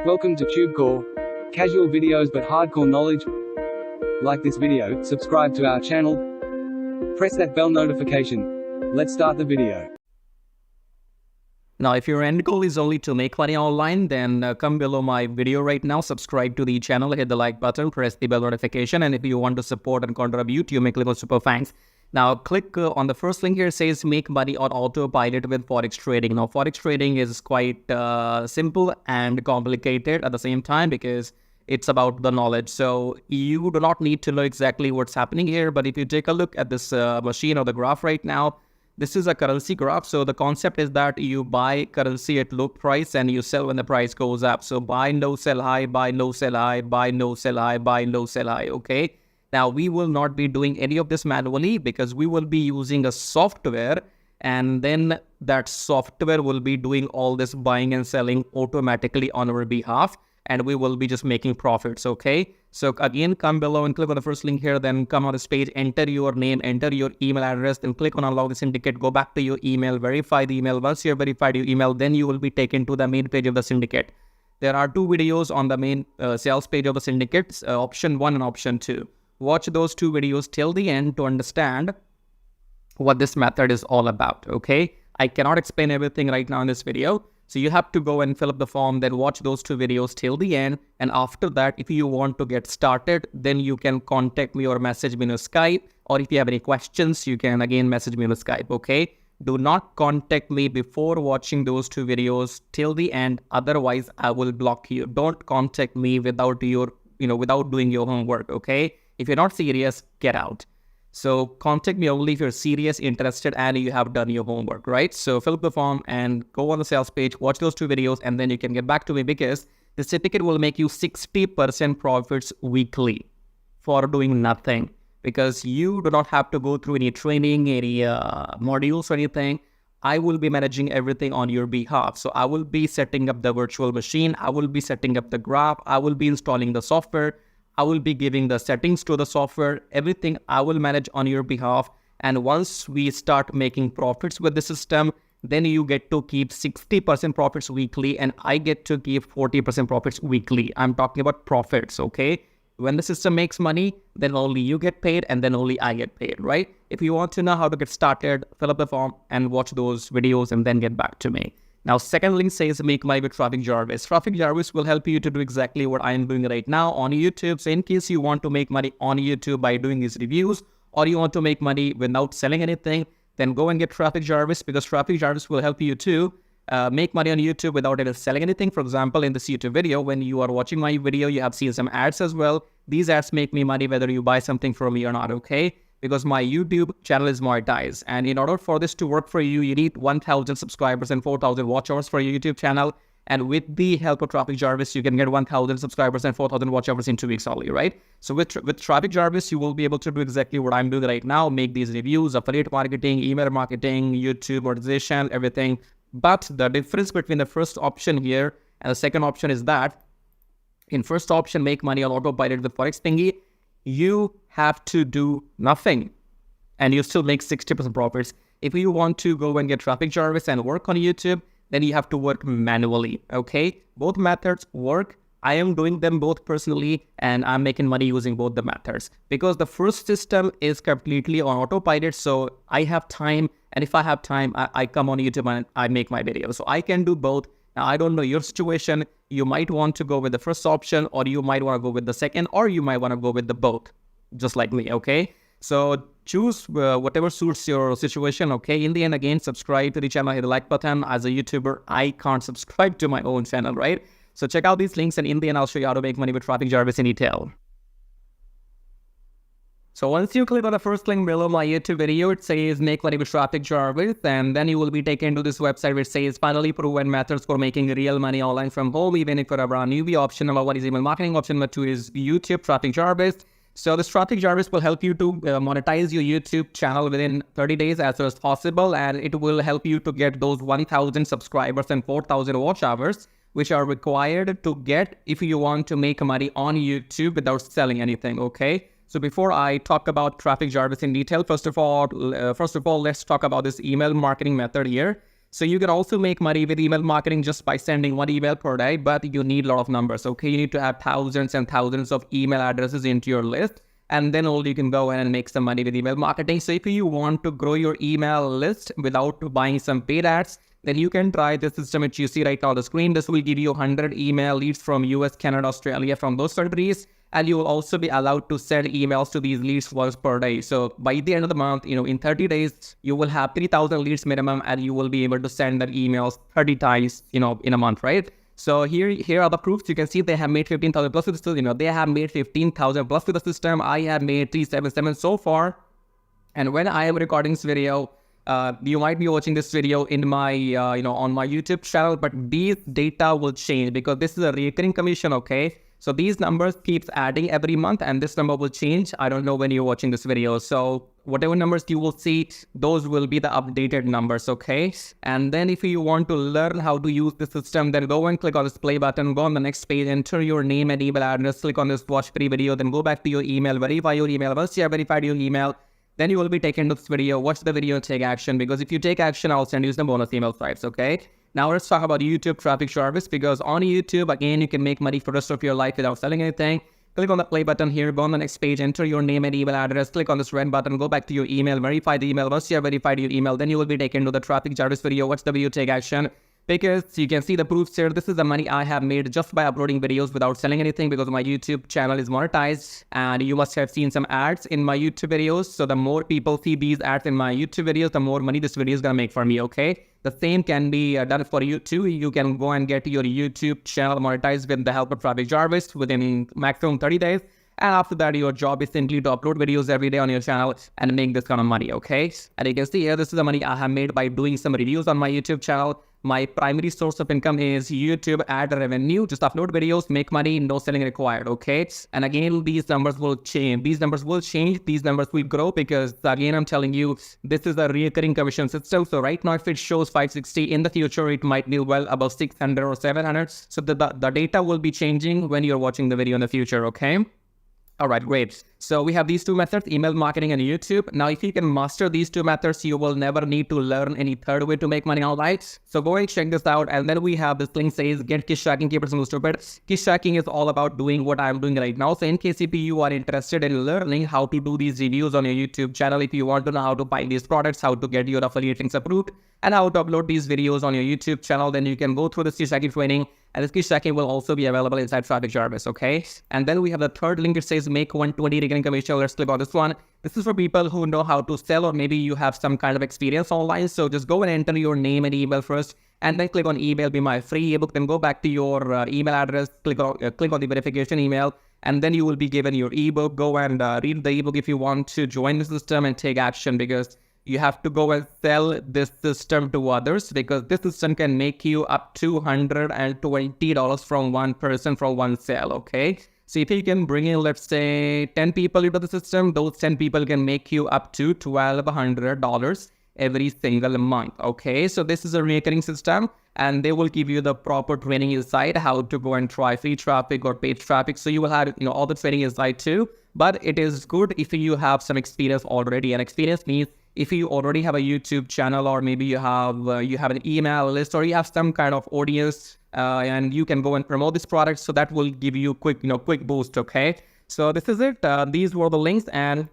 Welcome to TubeCore. Casual videos but hardcore knowledge. Like this video, subscribe to our channel, press that bell notification. Let's start the video. Now, if your end goal is only to make money online, then come below my video right now, subscribe to the channel, hit the like button, press the bell notification, and if you want to support and contribute, you may click on super thanks. Now, click on the first link here, says make money on autopilot with Forex trading. Now, Forex trading is quite simple and complicated at the same time because it's about the knowledge. So you do not need to know exactly what's happening here. But if you take a look at this machine or the graph right now, this is a currency graph. So the concept is that you buy currency at low price and you sell when the price goes up. So buy low, sell high, buy low, sell high, buy low, sell high, buy low, sell high. Okay. Now, we will not be doing any of this manually because we will be using a software, and then that software will be doing all this buying and selling automatically on our behalf, and we will be just making profits, okay? So again, come below and click on the first link here, then come on this page, enter your name, enter your email address, then click on unlock the syndicate, go back to your email, verify the email. Once you have verified your email, then you will be taken to the main page of the syndicate. There are two videos on the main sales page of the syndicate, option 1 and option 2. Watch those two videos till the end to understand what this method is all about, okay? I cannot explain everything right now in this video. So you have to go and fill up the form, then watch those two videos till the end. And after that, if you want to get started, then you can contact me or message me on Skype. Or if you have any questions, you can again message me on Skype, okay? Do not contact me before watching those two videos till the end. Otherwise, I will block you. Don't contact me without without doing your homework, okay? If you're not serious, get out. So contact me only if you're serious, interested, and you have done your homework, right? So fill up the form and go on the sales page, watch those two videos, and then you can get back to me because the certificate will make you 60% profits weekly for doing nothing because you do not have to go through any training, any modules or anything. I will be managing everything on your behalf. So I will be setting up the virtual machine. I will be setting up the graph. I will be installing the software. I will be giving the settings to the software, everything I will manage on your behalf. And once we start making profits with the system, then you get to keep 60% profits weekly and I get to keep 40% profits weekly. I'm talking about profits, okay? When the system makes money, then only you get paid and then only I get paid, right? If you want to know how to get started, fill up the form and watch those videos and then get back to me. Now, second link says make money with Traffic Jarvis. Traffic Jarvis will help you to do exactly what I am doing right now on YouTube. So in case you want to make money on YouTube by doing these reviews, or you want to make money without selling anything, then go and get Traffic Jarvis because Traffic Jarvis will help you to make money on YouTube without ever selling anything. For example, in this YouTube video, when you are watching my video, you have seen some ads as well. These ads make me money whether you buy something from me or not, okay? Because my YouTube channel is monetized. And in order for this to work for you, you need 1,000 subscribers and 4,000 watch hours for your YouTube channel. And with the help of Traffic Jarvis, you can get 1,000 subscribers and 4,000 watch hours in 2 weeks only, right? So with Traffic Jarvis, you will be able to do exactly what I'm doing right now, make these reviews, affiliate marketing, email marketing, YouTube monetization, everything. But the difference between the first option here and the second option is that in first option, make money on autopilot with Forex thingy, you have to do nothing and you still make 60% profits. If you want to go and get Traffic Jarvis and work on YouTube, then you have to work manually, okay? Both methods work. I am doing them both personally and I'm making money using both the methods because the first system is completely on autopilot. So I have time, and if I have time, I come on YouTube and I make my videos. So I can do both. Now, I don't know your situation. You might want to go with the first option, or you might want to go with the second, or you might want to go with the both, just like me, okay? So choose whatever suits your situation, okay? In the end, again, subscribe to the channel, hit the like button. As a YouTuber, I can't subscribe to my own channel, right? So check out these links, and in the end, I'll show you how to make money with Traffic Jarvis in detail. So once you click on the first link below my YouTube video, it says make money with Traffic Jarvis, and then you will be taken to this website which says finally proven methods for making real money online from home, even if you're a brand newbie. Option number 1 is email marketing. Option number 2 is YouTube Traffic Jarvis. So this Traffic Jarvis will help you to monetize your YouTube channel within 30 days as soon as possible, and it will help you to get those 1,000 subscribers and 4,000 watch hours, which are required to get if you want to make money on YouTube without selling anything, okay? So before I talk about Traffic Jarvis in detail, first of all, let's talk about this email marketing method here. So you can also make money with email marketing just by sending one email per day, but you need a lot of numbers, okay? You need to have thousands and thousands of email addresses into your list, and then only you can go in and make some money with email marketing. So if you want to grow your email list without buying some paid ads, then you can try this system which you see right now on the screen. This will give you 100 email leads from US, Canada, Australia, from those countries. And you will also be allowed to send emails to these leads once per day. So by the end of the month, in 30 days, you will have 3,000 leads minimum, and you will be able to send that emails 30 times, in a month, right? So here are the proofs. You can see they have made 15,000 plus with the system. They have made 15,000 plus with the system. I have made 377 so far. And when I am recording this video, you might be watching this video in my, on my YouTube channel, but these data will change because this is a recurring commission, okay? So these numbers keeps adding every month, and this number will change. I don't know when you're watching this video. So whatever numbers you will see, those will be the updated numbers, okay? And then if you want to learn how to use the system, then go and click on this play button, go on the next page, enter your name and email address, click on this watch free video, then go back to your email, verify your email. Once you have verified your email, then you will be taken to this video, watch the video and take action, because if you take action, I'll send you some bonus email stripes, okay? Now let's talk about YouTube traffic service, because on YouTube, again, you can make money for the rest of your life without selling anything. Click on the play button here, go on the next page, enter your name and email address, click on this red button, go back to your email, verify the email. Once you have verified your email, then you will be taken to the traffic service video, watch the video, take action. Because you can see the proofs here. This is the money I have made just by uploading videos without selling anything, because my YouTube channel is monetized, and you must have seen some ads in my YouTube videos. So the more people see these ads in my YouTube videos, the more money this video is gonna make for me, okay? The same can be done for you too. You can go and get your YouTube channel monetized with the help of Traffic Jarvis within maximum 30 days. And after that, your job is simply to upload videos every day on your channel and make this kind of money, okay? And you can see here, this is the money I have made by doing some reviews on my YouTube channel. My primary source of income is YouTube ad revenue. Just upload videos, make money, no selling required, okay? And again, these numbers will change. These numbers will change. These numbers will grow, because again, I'm telling you, this is a recurring commission system. So right now, if it shows 560, in the future, it might be well above 600 or 700. So the data will be changing when you're watching the video in the future, okay? All right, great. So we have these two methods, email marketing and YouTube. Now, if you can master these two methods, you will never need to learn any third way to make money online. So go and check this out. And then we have this link says, get Kiss Tracking, keep it simple, stupid. Kiss Tracking is all about doing what I'm doing right now. So in case if you are interested in learning how to do these reviews on your YouTube channel, if you want to know how to buy these products, how to get your affiliate links approved, and how to upload these videos on your YouTube channel, then you can go through this Kiss Tracking training. And this Kiss Tracking will also be available inside Traffic Jarvis, okay? And then we have the third link. It says make 120 recurring commission. Let's click on this one. This is for people who know how to sell, or maybe you have some kind of experience online. So just go and enter your name and email first, and then click on email, be my free ebook. Then go back to your email address, click on the verification email, and then you will be given your ebook. Go and read the ebook if you want to join the system and take action, because you have to go and sell this system to others, because this system can make you up to $120 from one person from one sale, okay? So if you can bring in, let's say, 10 people into the system, those 10 people can make you up to $1,200 every single month, okay? So this is a recurring system, and they will give you the proper training inside, how to go and try free traffic or paid traffic. So you will have, all the training inside too. But it is good if you have some experience already. And experience means if you already have a YouTube channel, or maybe you have an email list, or you have some kind of audience, and you can go and promote this product. So that will give you quick boost, okay? So this is it. These were the links, and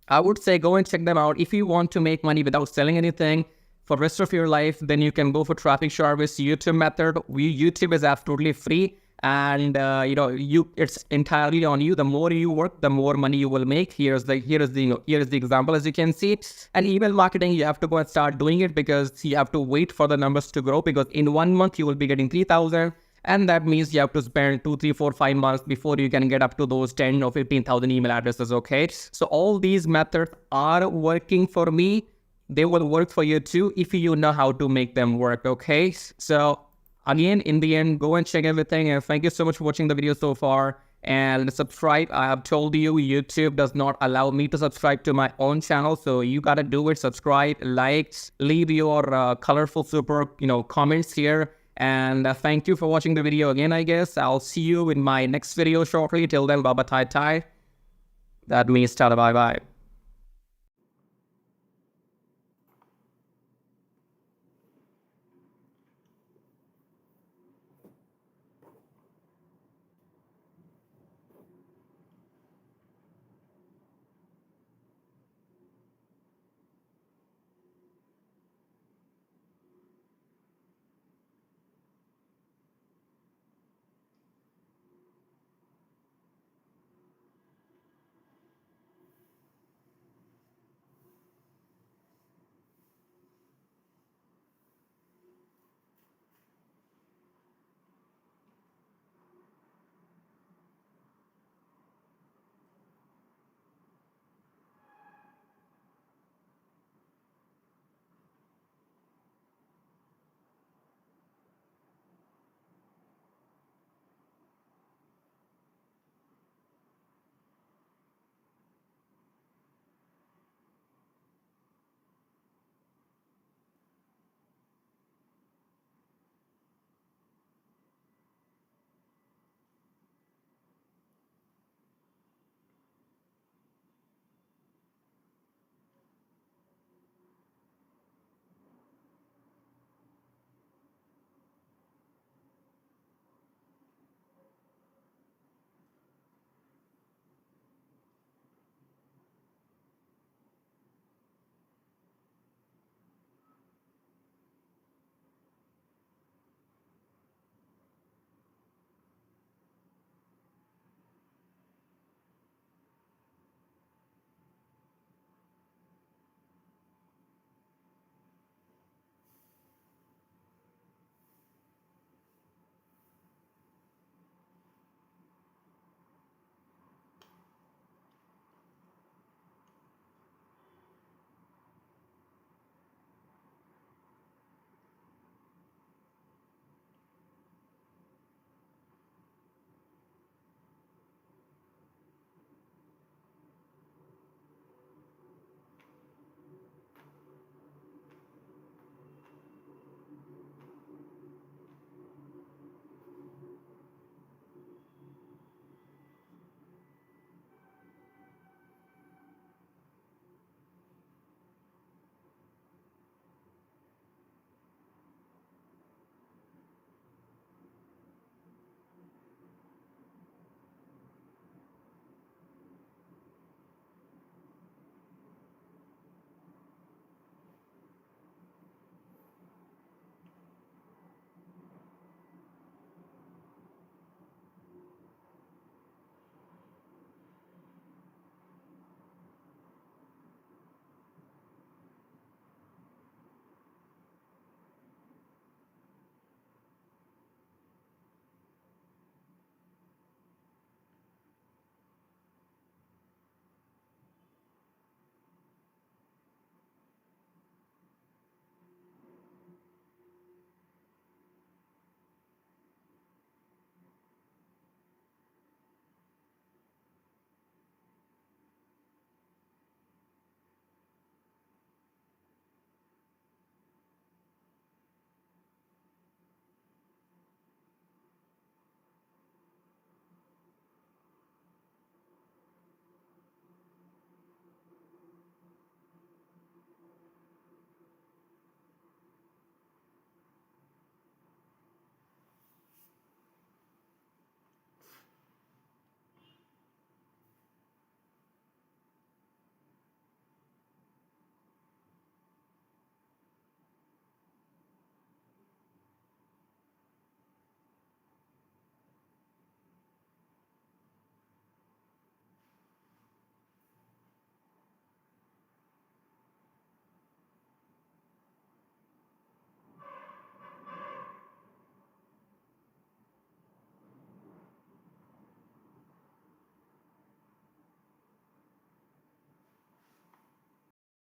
I would say go and check them out. If you want to make money without selling anything for the rest of your life, then you can go for Traffic Jarvis YouTube method. YouTube is absolutely free. And it's entirely on you. The more you work, the more money you will make. Here's the example, as you can see. And email marketing, you have to go and start doing it, because you have to wait for the numbers to grow, because in 1 month you will be getting 3,000, and that means you have to spend 2, 3, 4, 5 months before you can get up to those 10 or 15,000 email addresses, okay? So all these methods are working for me. They will work for you too if you know how to make them work, okay? So again, in the end, go and check everything. And thank you so much for watching the video so far. And subscribe. I have told you, YouTube does not allow me to subscribe to my own channel. So you got to do it. Subscribe, like, leave your colorful, super, comments here. And thank you for watching the video again, I guess. I'll see you in my next video shortly. Till then, bye-bye, tai-tai. That means tada, bye-bye.